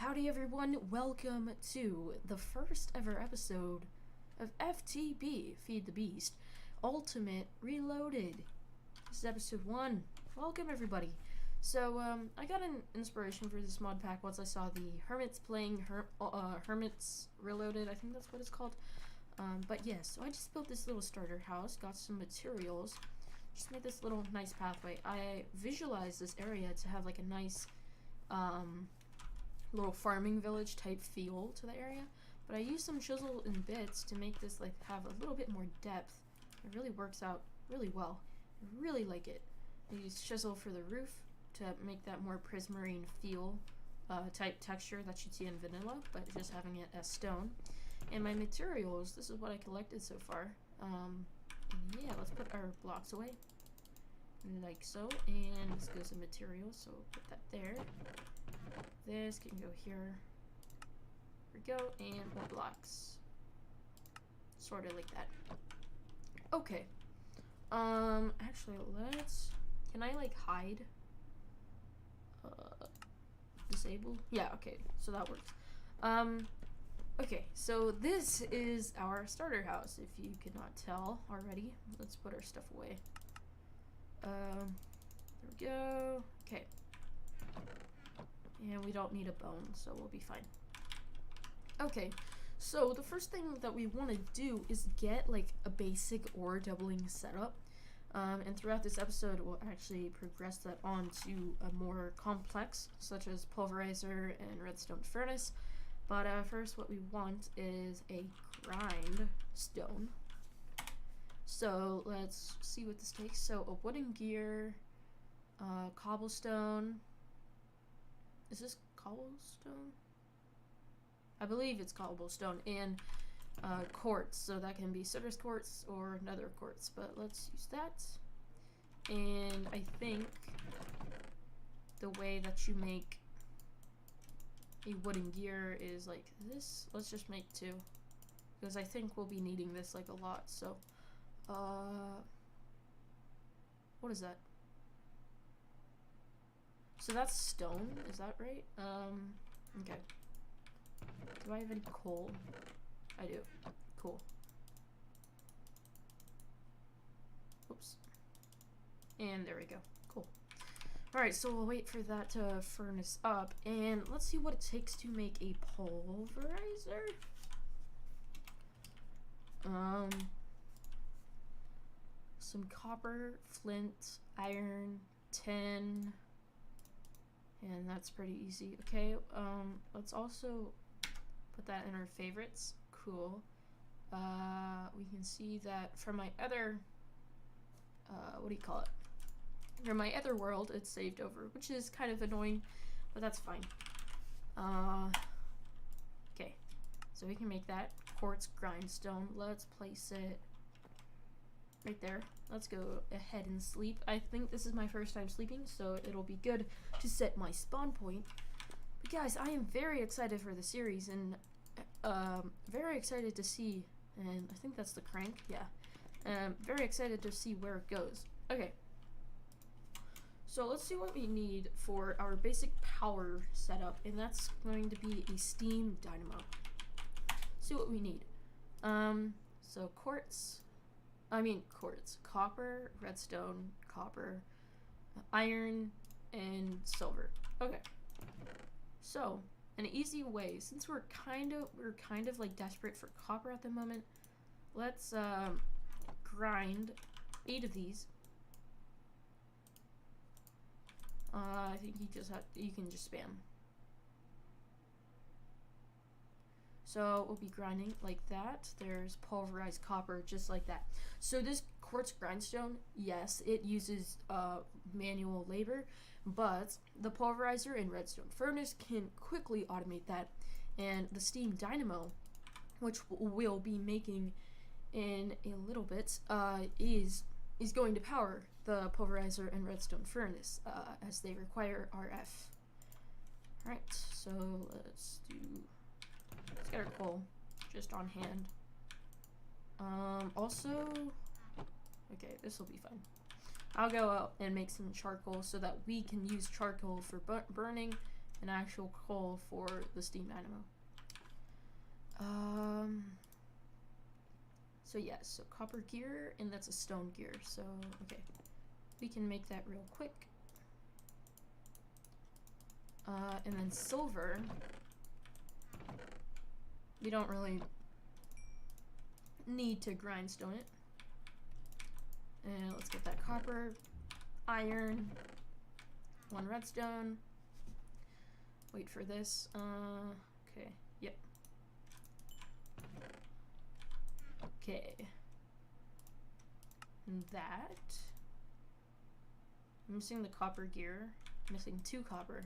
Howdy everyone, welcome to the first ever episode of FTB, Feed the Beast, Ultimate Reloaded. This is episode 1. Welcome everybody. So, I got an inspiration for this mod pack once I saw the Hermits playing Hermits Reloaded, I think that's what it's called. But yes, so I just built this little starter house, got some materials, just made this little nice pathway. I visualized this area to have like a nice, little farming village type feel to the area, but I used some chisel and bits to make this like have a little bit more depth. It really works out really well. I really like it. I used chisel for the roof to make that more prismarine feel type texture that you'd see in vanilla, but just having it as stone. And my materials, this is what I collected so far. Yeah, let's put our blocks away like so, and this goes in materials, so we'll put that there. This can go here. Here we go, and more blocks. Sort of like that. Okay. Actually, can I like hide? Disable? Yeah, okay, so that works. Okay, so this is our starter house, if you could not tell already. Let's put our stuff away. There we go. Okay. And we don't need a bone, so we'll be fine. Okay, so the first thing that we want to do is get like a basic ore doubling setup. And throughout this episode, we'll actually progress that on to a more complex, such as Pulverizer and Redstone Furnace. But first, what we want is a grindstone. So let's see what this takes. So a wooden gear, cobblestone. Is this cobblestone? I believe it's cobblestone, and quartz. So that can be citrus quartz or nether quartz, but let's use that. And I think the way that you make a wooden gear is like this. Let's just make 2, because I think we'll be needing this like a lot. So what is that? So that's stone, is that right? Okay. Do I have any coal? I do. Cool. Oops. And there we go. Cool. Alright, so we'll wait for that to furnace up, and let's see what it takes to make a pulverizer. Some copper, flint, iron, tin, and that's pretty easy. Okay, let's also put that in our favorites. Cool. We can see that from my other, what do you call it? From my other world, it's saved over, which is kind of annoying, but that's fine. Okay, so we can make that quartz grindstone. Let's place it right there. Let's go ahead and sleep. I think this is my first time sleeping, so it'll be good to set my spawn point. But guys, I am very excited for the series, and very excited to see, and I think that's the crank, yeah. Very excited to see where it goes. Okay. So let's see what we need for our basic power setup, and that's going to be a steam dynamo. See what we need. So quartz, copper, redstone, copper, iron, and silver. Okay. So an easy way, since we're kind of like desperate for copper at the moment, let's grind 8 of these. I think you can just spam. So we'll be grinding like that. There's pulverized copper, just like that. So this quartz grindstone, yes, it uses manual labor, but the pulverizer and redstone furnace can quickly automate that. And the steam dynamo, which we'll be making in a little bit, is going to power the pulverizer and redstone furnace, as they require RF. Alright, so let's get our coal just on hand. Also, okay, this will be fun. I'll go out and make some charcoal so that we can use charcoal for burning an actual coal for the steam dynamo. So yes, so copper gear, and that's a stone gear. So okay, we can make that real quick. And then silver, we don't really need to grindstone it. And let's get that copper, iron, 1 redstone. Wait for this. Okay, yep. Okay. And that. I'm missing the copper gear. Missing 2 copper.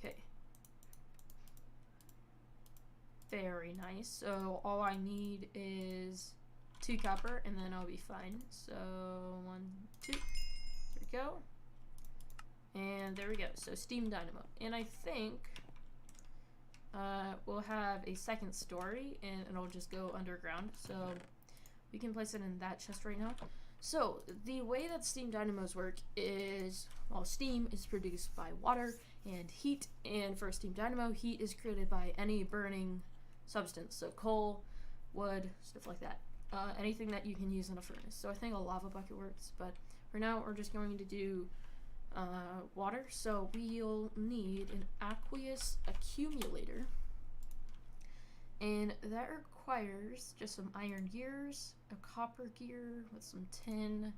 Okay. Very nice. So all I need is 2 copper and then I'll be fine. So 1, 2. There we go. And there we go. So steam dynamo. And I think we'll have a second story and it'll just go underground. So we can place it in that chest right now. So the way that steam dynamos work is, well, steam is produced by water and heat, and for a steam dynamo, heat is created by any burning substance, so coal, wood, stuff like that. Anything that you can use in a furnace. So I think a lava bucket works, but for now we're just going to do water. So we'll need an aqueous accumulator, and that requires just some iron gears, a copper gear with some tin,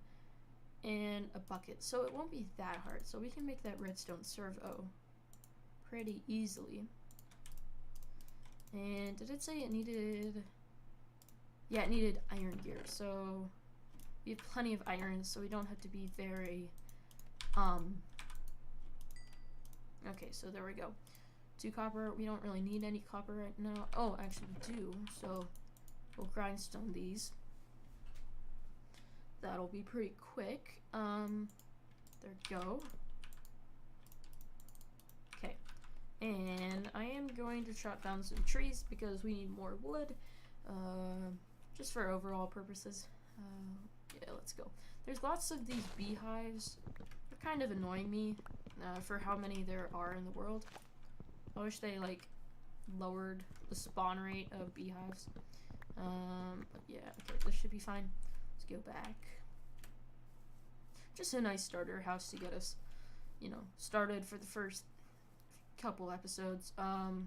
and a bucket. So it won't be that hard. So we can make that redstone servo pretty easily. And did it say it needed... Yeah, it needed iron gear. So we have plenty of iron, so we don't have to be very... Okay, so there we go. 2 copper. We don't really need any copper right now. Oh, actually we do. So we'll grindstone these. That'll be pretty quick. There we go. Okay. And I am going to chop down some trees because we need more wood. Just for overall purposes. Yeah, let's go. There's lots of these beehives. They're kind of annoying me for how many there are in the world. I wish they like lowered the spawn rate of beehives. But yeah, okay, this should be fine. Let's go back. Just a nice starter house to get us, you know, started for the first couple episodes. Okay,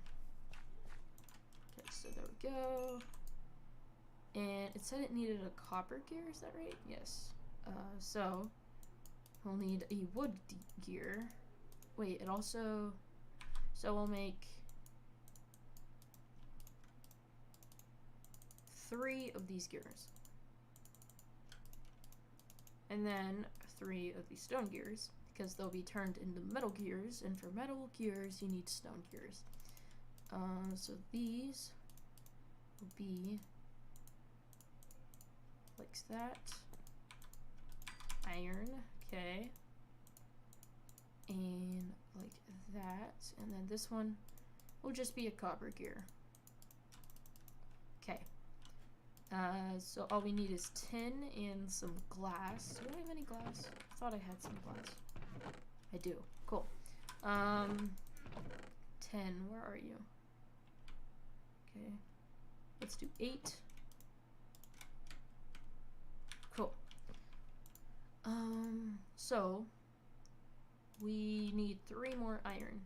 so there we go. And it said it needed a copper gear, is that right? Yes. So we'll need a wood gear. Wait, it also... So we'll make 3 of these gears. And then 3 of these stone gears, because they'll be turned into metal gears, and for metal gears you need stone gears. So these will be like that. Iron, okay. And like that, and then this one will just be a copper gear. Okay. So all we need is tin and some glass. Do I have any glass? I thought I had some glass. I do. Cool. 10. Where are you? Okay. Let's do 8. Cool. So we need 3 more iron.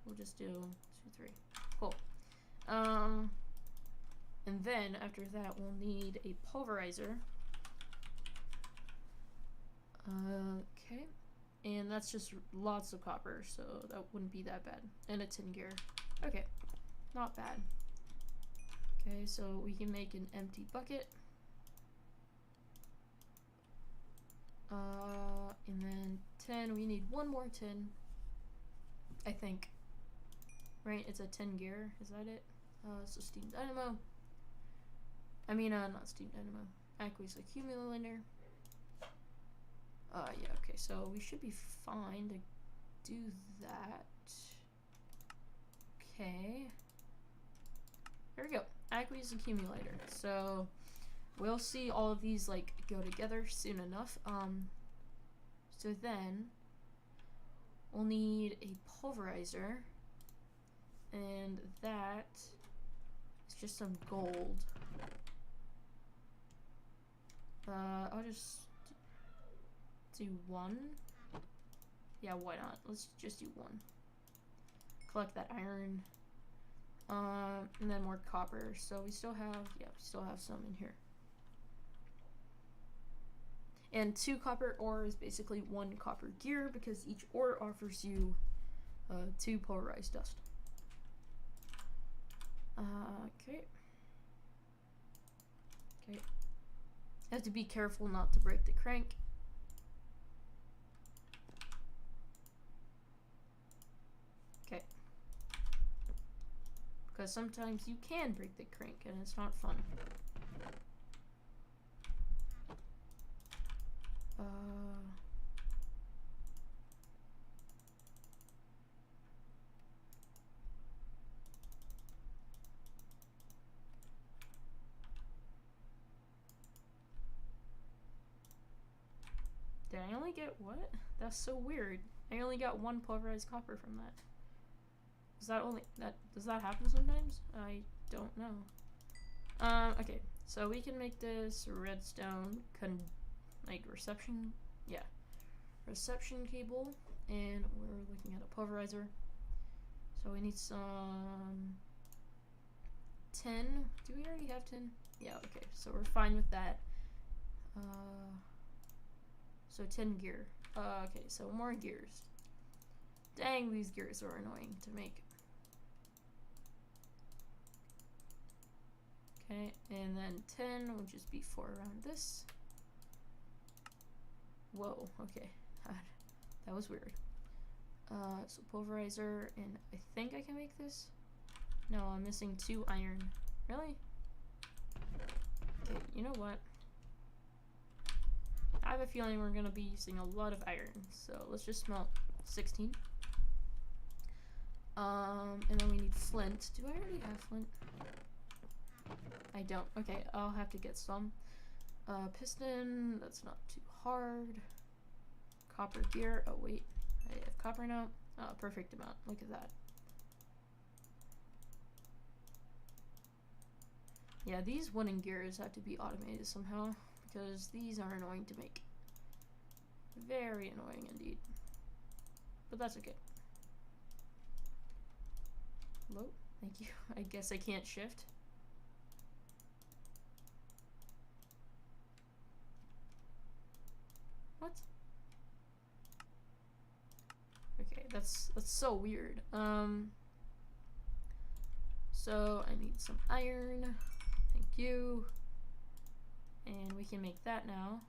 We'll just do 2, 3. Cool. And then after that we'll need a pulverizer. Okay. And that's just lots of copper, so that wouldn't be that bad. And a tin gear. Okay. Not bad. Okay, so we can make an empty bucket. And then 10, we need 1 more tin, I think. Right, it's a 10 gear, is that it? So steam dynamo. I mean, not steam dynamo. Aqueous accumulator. Yeah, okay, so we should be fine to do that. Okay. There we go. Aqueous accumulator. So we'll see all of these like go together soon enough. So then we'll need a pulverizer, and that is just some gold. I'll just do one. Yeah, why not? Let's just do one. Collect that iron. And then more copper. So we still have, yeah, we still have some in here. And 2 copper ore is basically 1 copper gear because each ore offers you 2 pulverized dust. Okay. Okay. Have to be careful not to break the crank. Okay. Because sometimes you can break the crank and it's not fun. Did I only get what? That's so weird. I only got 1 pulverized copper from that. Is that only that? Does that happen sometimes? I don't know. Okay, so we can make this redstone reception. Yeah, reception cable, and we're looking at a pulverizer. So we need some tin. Do we already have tin? Yeah. Okay, so we're fine with that. So 10 gear. Okay, so more gears. Dang, these gears are annoying to make. Okay, and then 10 will just be 4 around this. Whoa, okay. That was weird. So pulverizer, and I think I can make this? No, I'm missing 2 iron. Really? Okay, you know what? I have a feeling we're gonna be using a lot of iron, so let's just smelt 16. And then we need flint. Do I already have flint? I don't. Okay, I'll have to get some. Piston, that's not too hard. Copper gear. Oh wait, I have copper now. Oh, perfect amount. Look at that. Yeah, these wooden gears have to be automated somehow, because these are annoying to make. Very annoying indeed. But that's okay. Hello? Thank you. I guess I can't shift. What? Okay, that's so weird. So I need some iron. Thank you. And we can make that now.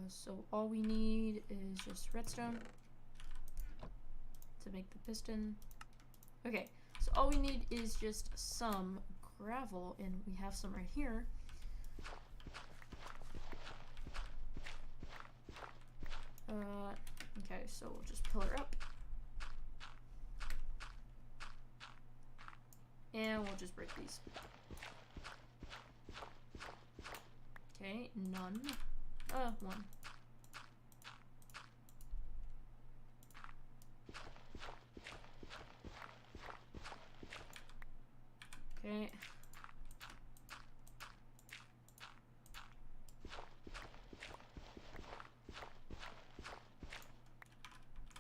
So all we need is just redstone to make the piston. Okay, so all we need is just some gravel, and we have some right here. Okay, so we'll just pillar up. And we'll just break these. Okay, none. 1. Okay.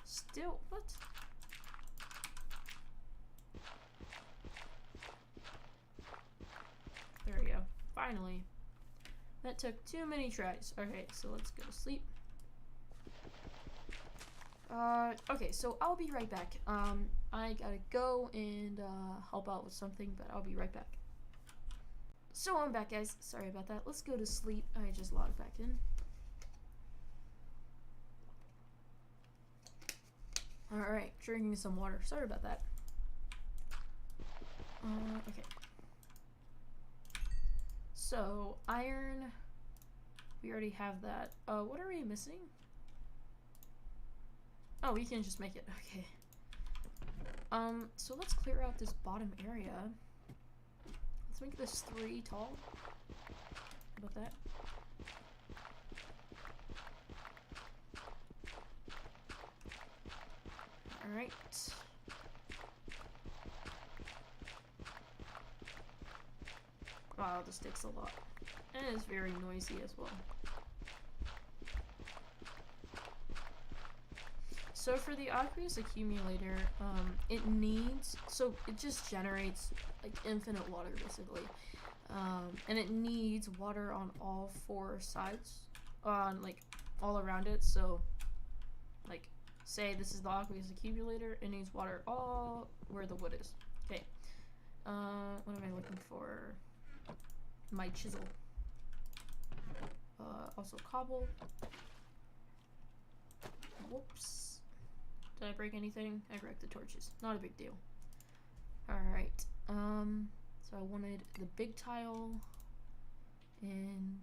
Still, what? There we go. Finally. That took too many tries. Okay, so let's go to sleep. Okay, so I'll be right back. I gotta go and help out with something, but I'll be right back. So I'm back, guys. Sorry about that. Let's go to sleep. I just logged back in. Alright, drinking some water. Sorry about that. Okay. So, iron. We already have that. What are we missing? Oh, we can just make it. Okay. So let's clear out this bottom area. Let's make this 3 tall. How about that? Alright. Wow, this takes a lot. And it's very noisy as well. So for the Aqueous Accumulator, it just generates like infinite water basically. And it needs water on all 4 sides, like all around it. So like say this is the Aqueous Accumulator, it needs water all where the wood is. Okay. What am I looking for? My chisel. Also cobble. Whoops. Did I break anything? I broke the torches. Not a big deal. Alright. So I wanted the big tile. And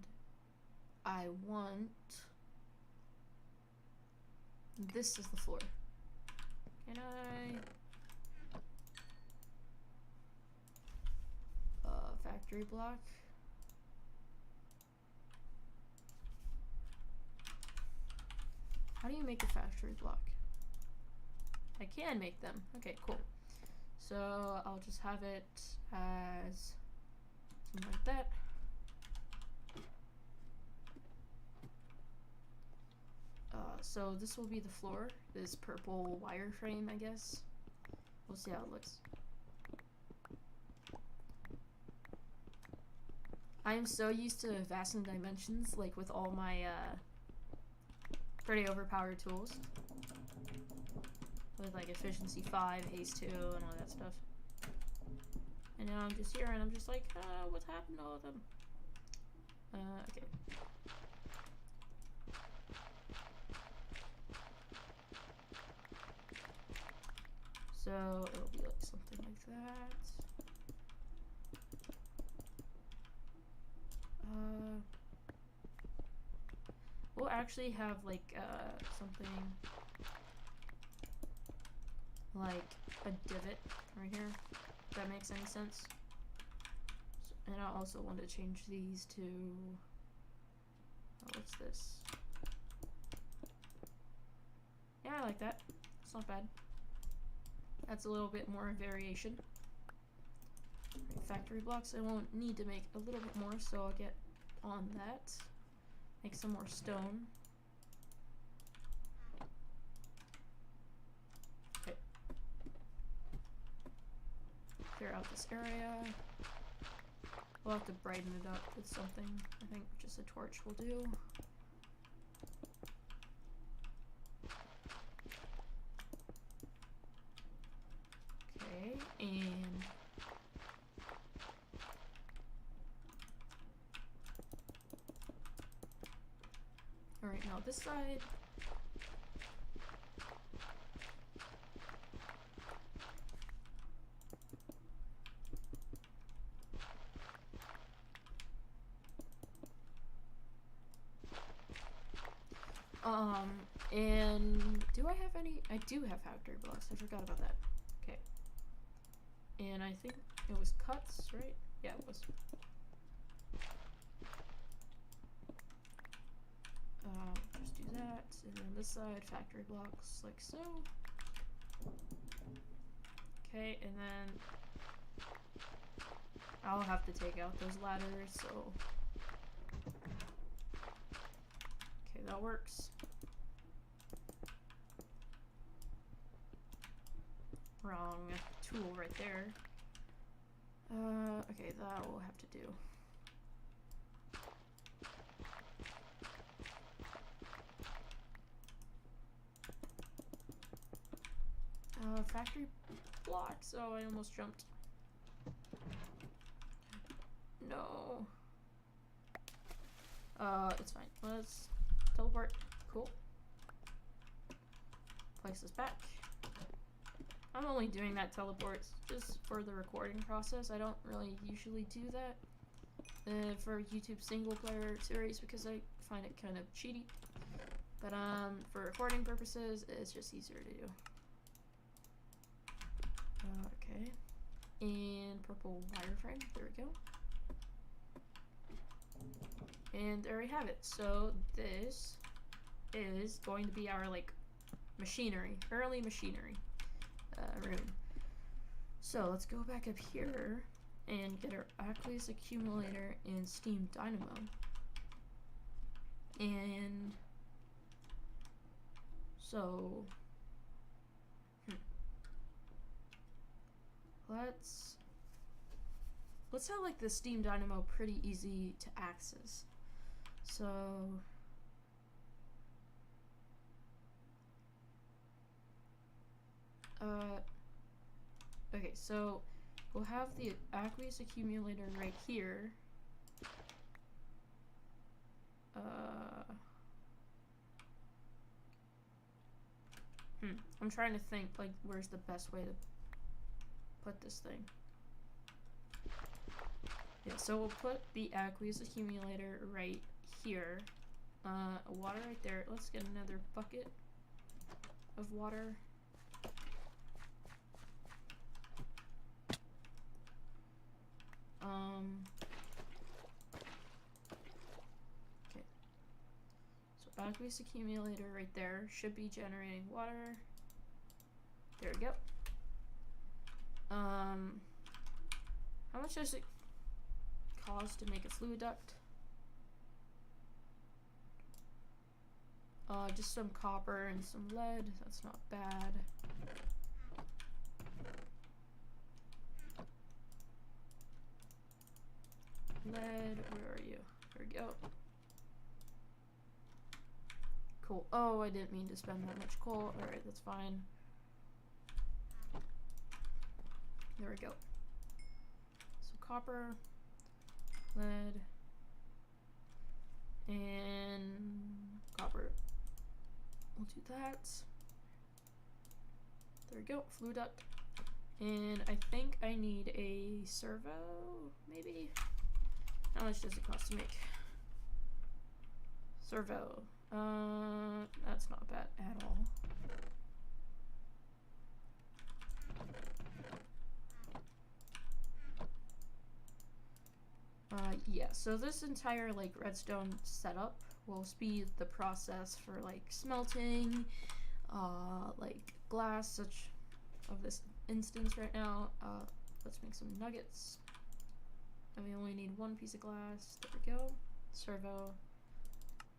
I want... This is the floor. Can I... Factory block. How do you make a factory block? I can make them. Okay, cool. So I'll just have it as something like that. So this will be the floor, this purple wireframe, I guess. We'll see how it looks. I am so used to vast dimensions, like with all my pretty overpowered tools. With like efficiency 5, haste 2, and all that stuff. And now I'm just here and I'm just like, what's happened to all of them? Okay. So it'll be like something like that. We'll actually have like something like a divot right here, if that makes any sense. And I also want to change these to, what's this? Yeah, I like that. It's not bad. That's a little bit more variation. Factory blocks, I won't need to make a little bit more, so I'll get on that. Make some more stone. Okay. Clear out this area. We'll have to brighten it up with something. I think just a torch will do. Okay, and alright, now this side. And do I have any? I do have factory blocks. I forgot about that. Okay. And I think it was cuts, right? Yeah, it was. Just do that, and then this side, factory blocks, like so. Okay, and then I'll have to take out those ladders, so. Okay, that works. Wrong tool right there. Okay, that will have to do. Factory blocks. Oh, I almost jumped. No. It's fine. Let's teleport. Cool. Place this back. I'm only doing that teleports just for the recording process. I don't really usually do that for YouTube single player series because I find it kind of cheaty. But for recording purposes, it's just easier to do. Okay. And purple wireframe. There we go. And there we have it. So this is going to be our like machinery, early machinery. room. So let's go back up here and get our Aqueous Accumulator and Steam Dynamo. And so let's have like the Steam Dynamo pretty easy to access. So okay, so we'll have the Aqueous Accumulator right here. I'm trying to think like where's the best way to put this thing. Yeah, so we'll put the Aqueous Accumulator right here. Water right there. Let's get another bucket of water. Okay. So Aqueous Accumulator right there should be generating water. There we go. How much does it cost to make a fluid duct? Just some copper and some lead. That's not bad. Lead, where are you? There we go. Cool. Oh, I didn't mean to spend that much coal. Alright, that's fine. There we go. So copper, lead, and copper. We'll do that. There we go. Fluid duct. And I think I need a servo, maybe? How much does it cost to make? Servo. That's not bad at all. Yeah, so this entire like redstone setup will speed the process for like smelting, like glass, such of this instance right now. Let's make some nuggets. And we only need one piece of glass. There we go. Servo.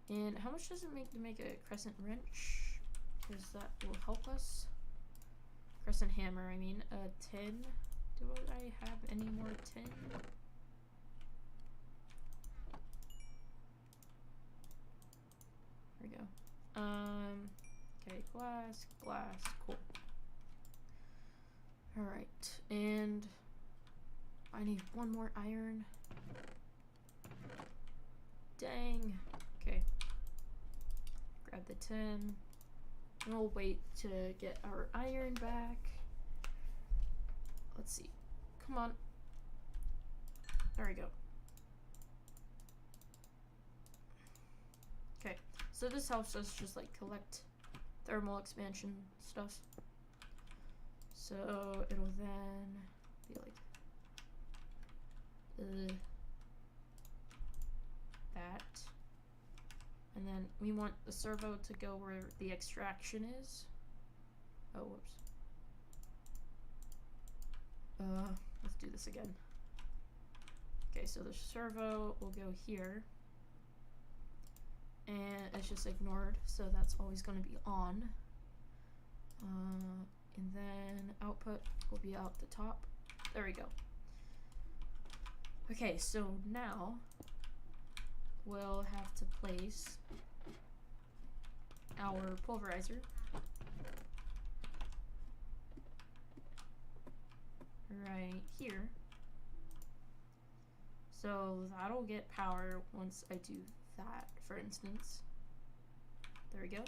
And how much does it make to make a crescent wrench? Because that will help us. Crescent hammer, I mean. Tin. Do I have any more tin? There we go. Okay, glass, cool. Alright, and I need one more iron. Dang. Okay. Grab the tin. And we'll wait to get our iron back. Let's see. Come on. There we go. Okay. So this helps us just like collect thermal expansion stuff. So it'll then be like that. And then we want the servo to go where the extraction is. Oh, whoops. Let's do this again. Okay, so the servo will go here. And it's just ignored, so that's always going to be on. And then output will be out the top. There we go. Okay, so now we'll have to place our pulverizer right here. So that'll get power once I do that, for instance. There we go.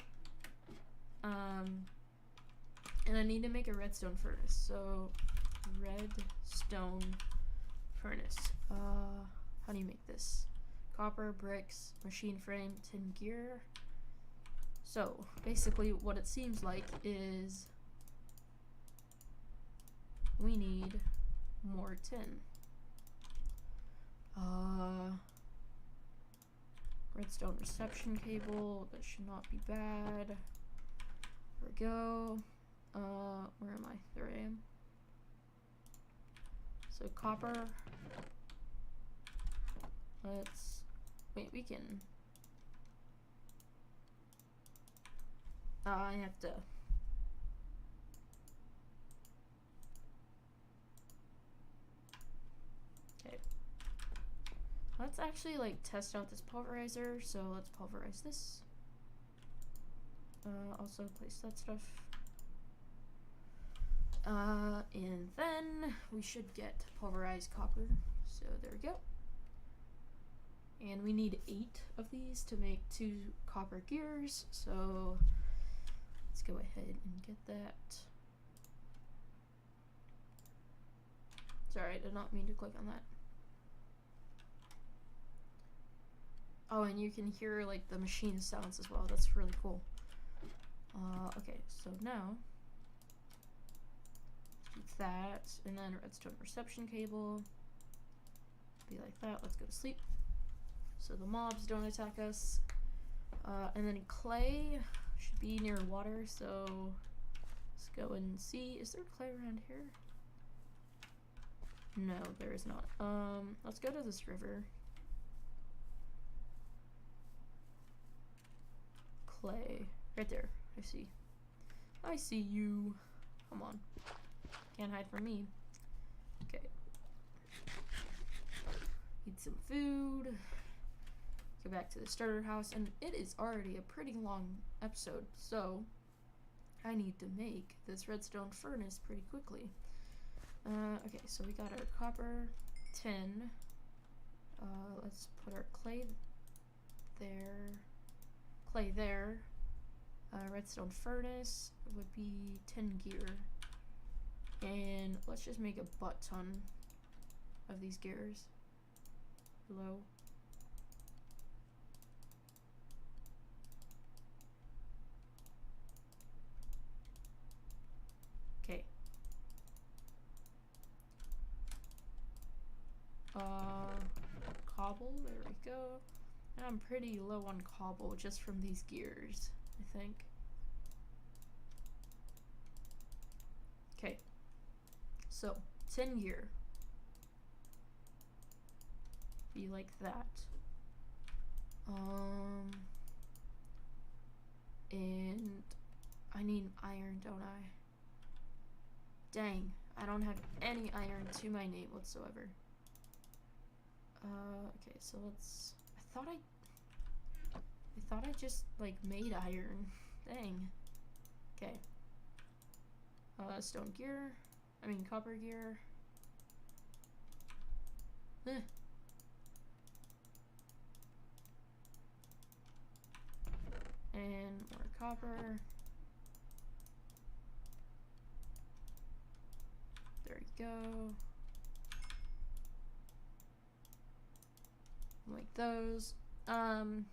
And I need to make a redstone furnace. So redstone furnace. How do you make this? Copper, bricks, machine frame, tin gear. So basically what it seems like is we need more tin. Redstone reception cable, that should not be bad. There we go. Where am I? There I am. So copper. Let's wait. We can. I have to. Okay. Let's actually like test out this pulverizer. So let's pulverize this. Also place that stuff. And then we should get pulverized copper. So there we go. And we need 8 of these to make 2 copper gears. So let's go ahead and get that. Sorry, I did not mean to click on that. Oh, and you can hear like the machine sounds as well. That's really cool. Okay, so now do that, and then redstone reception cable. Be like that. Let's go to sleep, so the mobs don't attack us. And then clay should be near water, so let's go and see. Is there clay around here? No, there is not. Let's go to this river. Clay, right there. I see. I see you. Come on. Can't hide from me. Okay. Eat some food. Go back to the starter house, and it is already a pretty long episode, so I need to make this redstone furnace pretty quickly. Okay, so we got our copper tin. Let's put our clay there. Clay there. Redstone furnace would be 10 gear. And let's just make a butt ton of these gears. Hello. Okay. Cobble, there we go. And I'm pretty low on cobble just from these gears, I think. Okay. So, 10 gear. Be like that. And I need iron, don't I? Dang, I don't have any iron to my name whatsoever. Okay, so let's. I thought I just like made iron. Dang. Okay. Stone gear. I mean copper gear. Eh. And more copper. There you go. Like those. And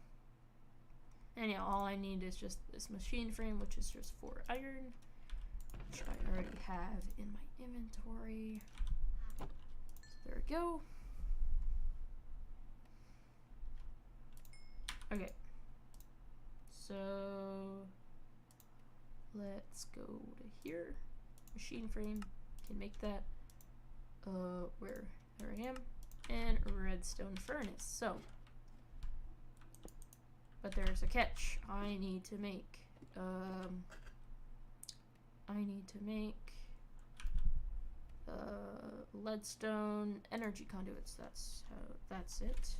yeah, all I need is just this machine frame, which is just 4 iron, which I already have in my inventory. So there we go. Okay. So let's go to here. Machine frame can make that. Where? There I am. And redstone furnace. So, but there's a catch. I need to make leadstone energy conduits. That's it.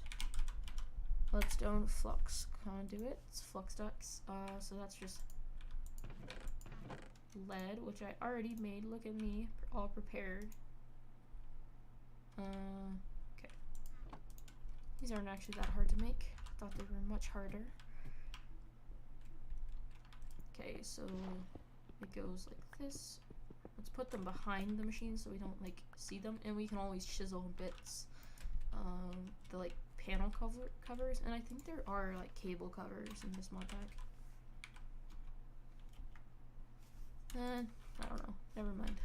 Leadstone flux conduits, flux ducts. So that's just lead, which I already made. Look at me, all prepared. Okay. These aren't actually that hard to make. I thought they were much harder. Okay, so it goes like this. Let's put them behind the machine so we don't like see them, and we can always chisel bits. The like panel covers, and I think there are like cable covers in this mod pack. I don't know. Never mind.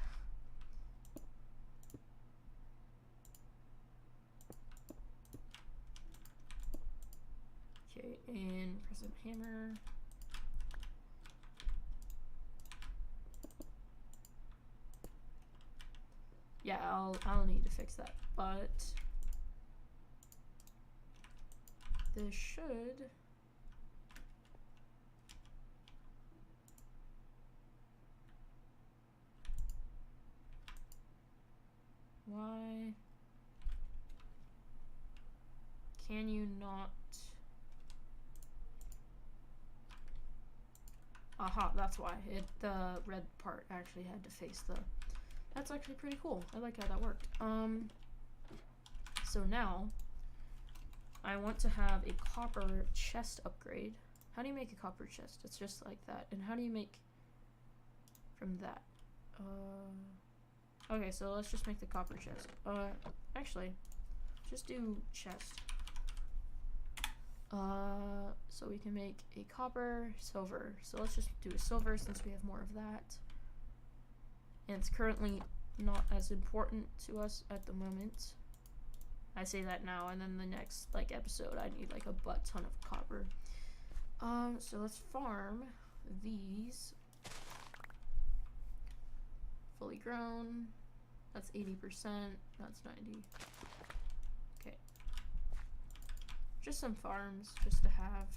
Okay, and present hammer. yeah, I'll need to fix that, but this should. Why can you not? Aha, that's why. The red part actually had to face the... That's actually pretty cool. I like how that worked. So now, I want to have a copper chest upgrade. How do you make a copper chest? It's just like that. And how do you make from that? Okay, so let's just make the copper chest. Actually, just do chest. So we can make a copper, silver. So let's just do a silver since we have more of that. And it's currently not as important to us at the moment. I say that now, and then the next like episode I need like a butt ton of copper. So let's farm these. Fully grown. That's 80%. That's 90. Okay. Just some farms, just to have.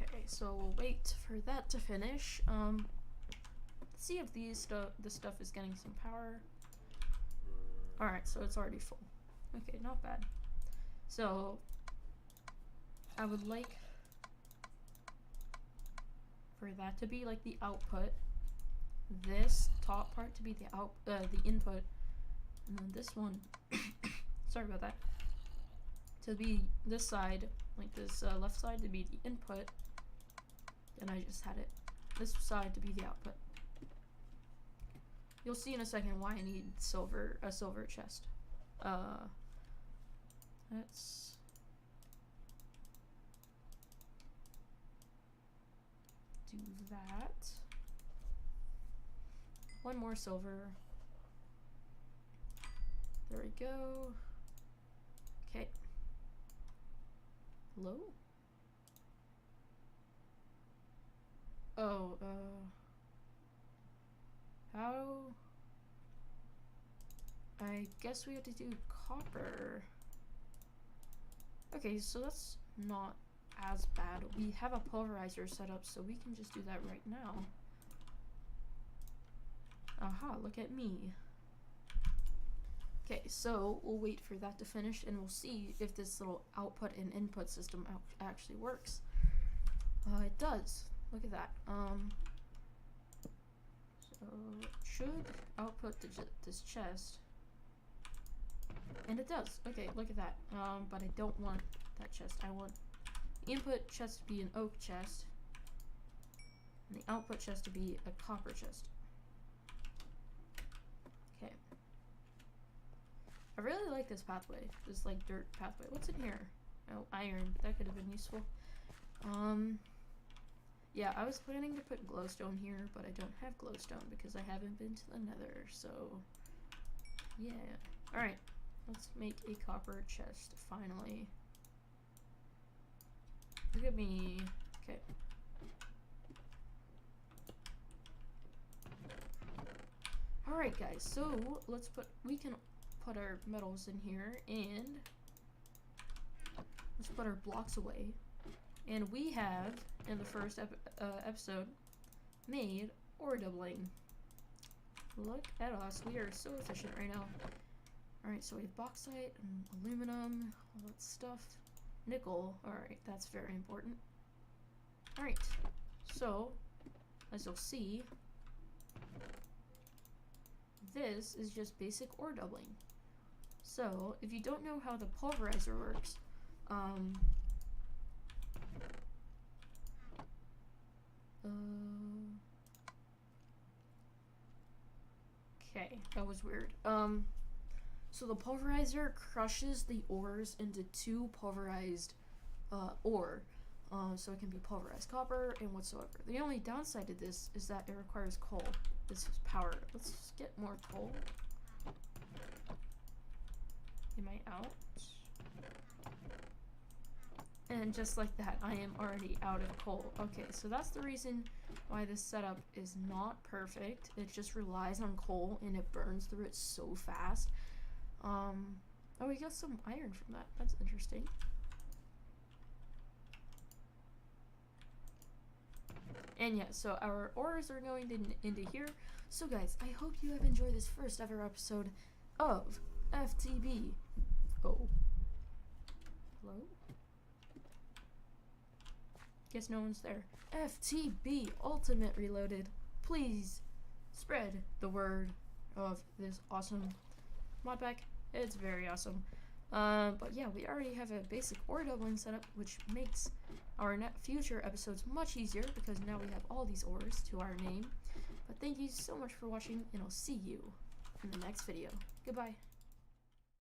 Okay, so we'll wait for that to finish. Let's see if this stuff is getting some power. Alright, so it's already full. Okay, not bad. So I would like for that to be like the output, this top part to be the input, and then this one sorry about that, to be this side, like this left side to be the input, and I just had it this side to be the output. You'll see in a second why I need a silver chest. Let's do that. One more silver. There we go. Okay. Hello? Oh, how? I guess we have to do copper. Okay, so that's not as bad. We have a pulverizer set up, so we can just do that right now. Aha, look at me. Okay, so we'll wait for that to finish, and we'll see if this little output and input system actually works. It does. Look at that. So it should output this chest. And it does. Okay, look at that. But I don't want that chest. I want the input chest to be an oak chest, and the output chest to be a copper chest. Okay. I really like this pathway. This like dirt pathway. What's in here? Oh, iron. That could have been useful. Yeah, I was planning to put glowstone here, but I don't have glowstone because I haven't been to the nether, so yeah. Alright, let's make a copper chest, finally. Look at me. Okay. Alright guys, so we can put our metals in here, and let's put our blocks away. And we have, in the first episode, made ore doubling. Look at us, we are so efficient right now. Alright, so we have bauxite and aluminum, all that stuff. Nickel, alright, that's very important. Alright, so, as you'll see, this is just basic ore doubling. So, if you don't know how the pulverizer works, okay, that was weird. So the pulverizer crushes the ores into two pulverized ore, so it can be pulverized copper and whatsoever. The only downside to this is that it requires coal. This is power. Let's get more coal. Am I out? And And just like that, I am already out of coal. Okay, so that's the reason why this setup is not perfect. It just relies on coal and it burns through it so fast. Oh, we got some iron from that. That's interesting. And yeah, so our ores are going into here. So guys, I hope you have enjoyed this first ever episode of FTB. Oh. Hello? Guess no one's there. FTB Ultimate Reloaded. Please spread the word of this awesome modpack. It's very awesome. But yeah, we already have a basic ore doubling setup, which makes our future episodes much easier because now we have all these ores to our name. But thank you so much for watching, and I'll see you in the next video. Goodbye.